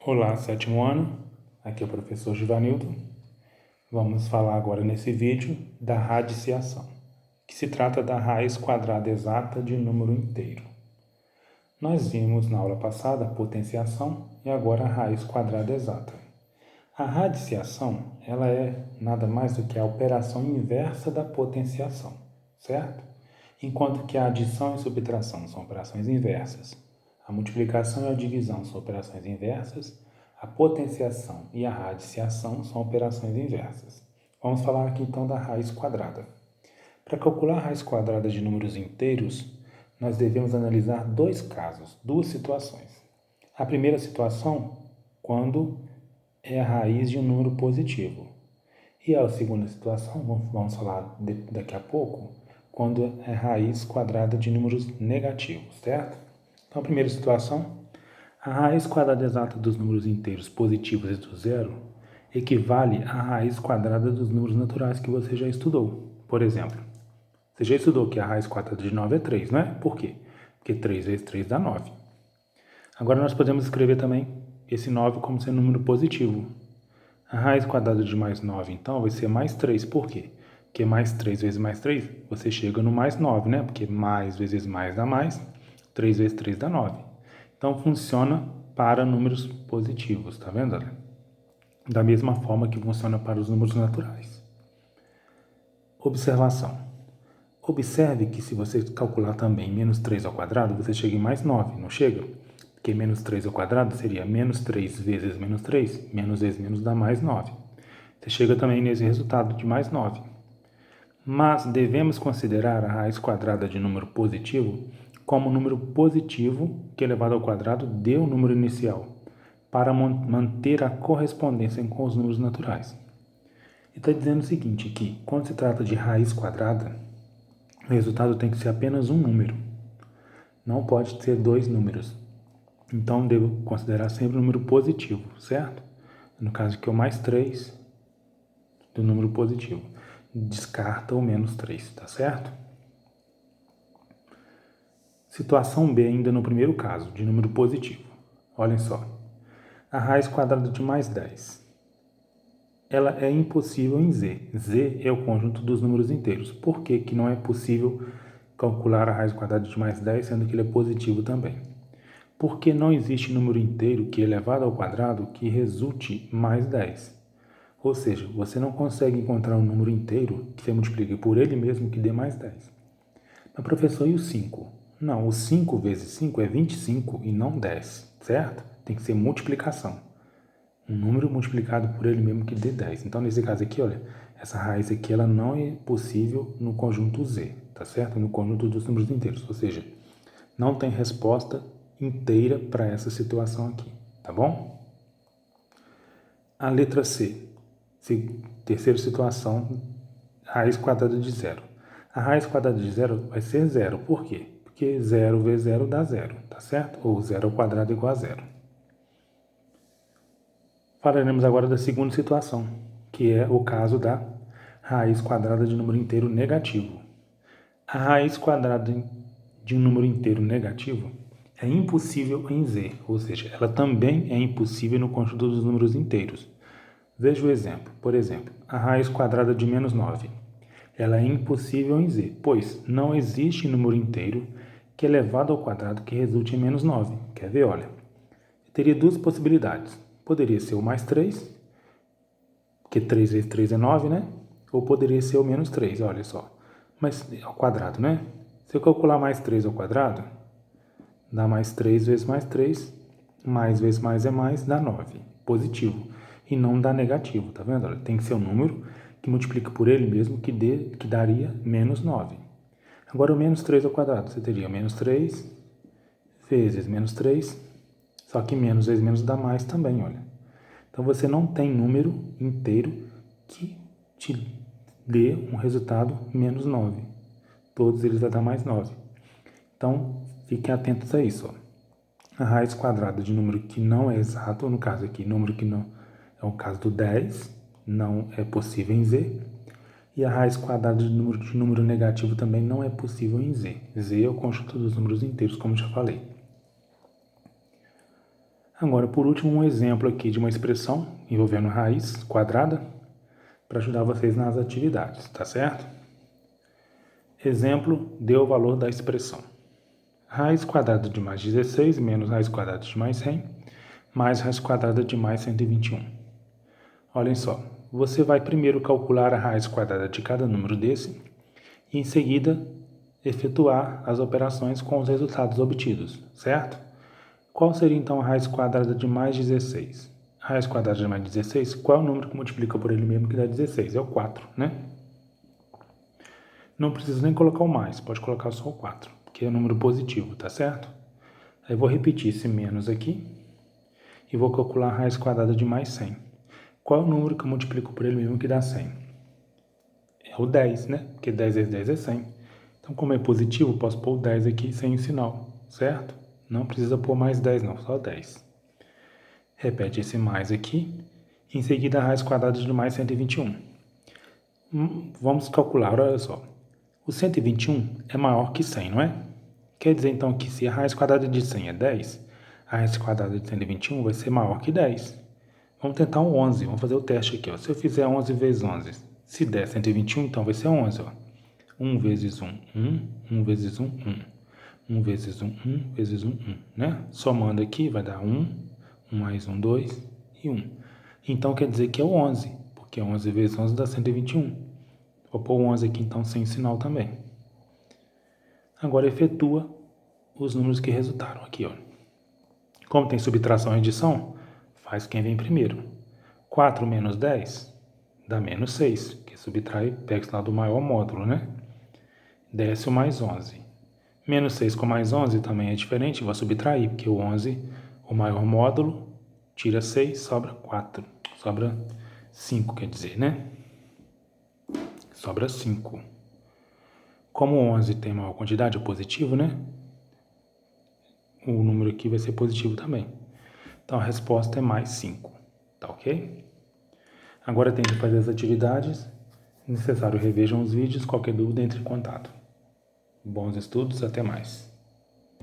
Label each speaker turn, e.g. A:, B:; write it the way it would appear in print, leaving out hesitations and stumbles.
A: Olá, sétimo ano, aqui é o professor Givanildo. Vamos falar agora nesse vídeo da radiciação, que se trata da raiz quadrada exata de um número inteiro. Nós vimos na aula passada a potenciação e agora a raiz quadrada exata. A radiciação, ela é nada mais do que a operação inversa da potenciação, certo? Enquanto que a adição e subtração são operações inversas, a multiplicação e a divisão são operações inversas, a potenciação e a radiciação são operações inversas. Vamos falar aqui então da raiz quadrada. Para calcular a raiz quadrada de números inteiros, nós devemos analisar dois casos, duas situações. A primeira situação, quando é a raiz de um número positivo. E a segunda situação, vamos falar daqui a pouco, quando é a raiz quadrada de números negativos, certo? Então, a primeira situação, a raiz quadrada exata dos números inteiros positivos e do zero equivale à raiz quadrada dos números naturais que você já estudou. Por exemplo, você já estudou que a raiz quadrada de 9 é 3, não é? Por quê? Porque 3 vezes 3 dá 9. Agora nós podemos escrever também esse 9 como sendo um número positivo. A raiz quadrada de mais 9, então, vai ser mais 3. Por quê? Porque mais 3 vezes mais 3, você chega no mais 9, né? Porque mais vezes mais dá mais, 3 vezes 3 dá 9. Então, funciona para números positivos, tá vendo? Da mesma forma que funciona para os números naturais. Observação. Observe que se você calcular também menos 3 ao quadrado, você chega em mais 9, não chega? Porque menos 3 ao quadrado seria menos 3 vezes menos 3, menos vezes menos dá mais 9. Você chega também nesse resultado de mais 9. Mas devemos considerar a raiz quadrada de número positivo como número positivo que elevado ao quadrado dê o número inicial, para manter a correspondência com os números naturais. E está dizendo o seguinte, que quando se trata de raiz quadrada, o resultado tem que ser apenas um número. Não pode ser dois números. Então, devo considerar sempre o número positivo, certo? No caso aqui, o mais 3 do número positivo. Descarta o menos 3, tá certo? Situação B, ainda no primeiro caso, de número positivo. Olhem só. A raiz quadrada de mais 10. Ela é impossível em Z. Z é o conjunto dos números inteiros. Por que que não é possível calcular a raiz quadrada de mais 10, sendo que ele é positivo também? Porque não existe número inteiro que elevado ao quadrado que resulte mais 10. Ou seja, você não consegue encontrar um número inteiro que você multiplique por ele mesmo que dê mais 10. Mas professor, e o 5? Não, o 5 vezes 5 é 25 e não 10, certo? Tem que ser multiplicação. Um número multiplicado por ele mesmo que dê 10. Então, nesse caso aqui, olha, essa raiz aqui ela não é possível no conjunto Z, tá certo? No conjunto dos números inteiros. Ou seja, não tem resposta inteira para essa situação aqui, tá bom? A letra C, terceira situação, raiz quadrada de zero. A raiz quadrada de zero vai ser zero. Por quê? Porque 0 vezes 0 dá 0, tá certo? Ou 0 ao quadrado igual a 0. Falaremos agora da segunda situação, que é o caso da raiz quadrada de número inteiro negativo. A raiz quadrada de um número inteiro negativo é impossível em Z, ou seja, ela também é impossível no conjunto dos números inteiros. Veja o exemplo. Por exemplo, a raiz quadrada de menos 9. Ela é impossível em Z, pois não existe número inteiro que elevado ao quadrado que resulte em menos 9. Quer ver? Olha, eu teria duas possibilidades. Poderia ser o mais 3, porque 3 vezes 3 é 9, né? Ou poderia ser o menos 3, olha só. Mas ao quadrado, né? Se eu calcular mais 3 ao quadrado, dá mais 3 vezes mais vezes mais é mais, dá 9. Positivo. E não dá negativo, tá vendo? Olha, tem que ser um número que multiplica por ele mesmo que daria menos 9. Agora o menos 3 ao quadrado, você teria menos 3 vezes menos 3, só que menos vezes menos dá mais também, olha. Então você não tem número inteiro que te dê um resultado menos 9. Todos eles vão dar mais 9. Então fiquem atentos a isso, ó. A raiz quadrada de número que não é exato, no caso aqui, número que não é o caso do 10, não é possível em Z. E a raiz quadrada de número negativo também não é possível em Z. Z é o conjunto dos números inteiros, como já falei. Agora, por último, um exemplo aqui de uma expressão envolvendo raiz quadrada para ajudar vocês nas atividades, tá certo? Exemplo, dê o valor da expressão. Raiz quadrada de mais 16 menos raiz quadrada de mais 100 mais raiz quadrada de mais 121. Olhem só, você vai primeiro calcular a raiz quadrada de cada número desse e em seguida efetuar as operações com os resultados obtidos, certo? Qual seria então a raiz quadrada de mais 16? A raiz quadrada de mais 16, qual é o número que multiplica por ele mesmo que dá 16? É o 4, né? Não precisa nem colocar o mais, pode colocar só o 4, que é um número positivo, tá certo? Aí eu vou repetir esse menos aqui e vou calcular a raiz quadrada de mais 100. Qual é o número que eu multiplico por ele mesmo que dá 100? É o 10, né? Porque 10 vezes 10 é 100. Então, como é positivo, eu posso pôr o 10 aqui sem o sinal, certo? Não precisa pôr mais 10 não, só 10. Repete esse mais aqui. Em seguida, a raiz quadrada de mais 121. Vamos calcular, olha só. O 121 é maior que 100, não é? Quer dizer, então, que se a raiz quadrada de 100 é 10, a raiz quadrada de 121 vai ser maior que 10. Vamos tentar um 11. Vamos fazer o teste aqui. Ó. Se eu fizer 11 vezes 11, se der 121, então vai ser 11. Ó. 1 vezes 1, 1. 1 vezes 1, 1. 1 vezes 1, 1 vezes 1, 1. Né? Somando aqui vai dar 1, 1 mais 1, 2 e 1. Então quer dizer que é o 11, porque 11 vezes 11 dá 121. Vou pôr o 11 aqui então sem sinal também. Agora efetua os números que resultaram aqui. Ó. Como tem subtração e adição, faz quem vem primeiro. 4 menos 10 dá menos 6, que subtrai, pega lá do maior módulo, né? Desce o mais 11. Menos 6 com mais 11 também é diferente, vou subtrair, porque o 11, o maior módulo, tira 6, sobra 4. Sobra 5, quer dizer, né? Sobra 5. Como 11 tem maior quantidade, é positivo, né? O número aqui vai ser positivo também. Então, a resposta é mais 5, tá ok? Agora tente fazer as atividades. Se necessário, revejam os vídeos. Qualquer dúvida, entre em contato. Bons estudos, até mais.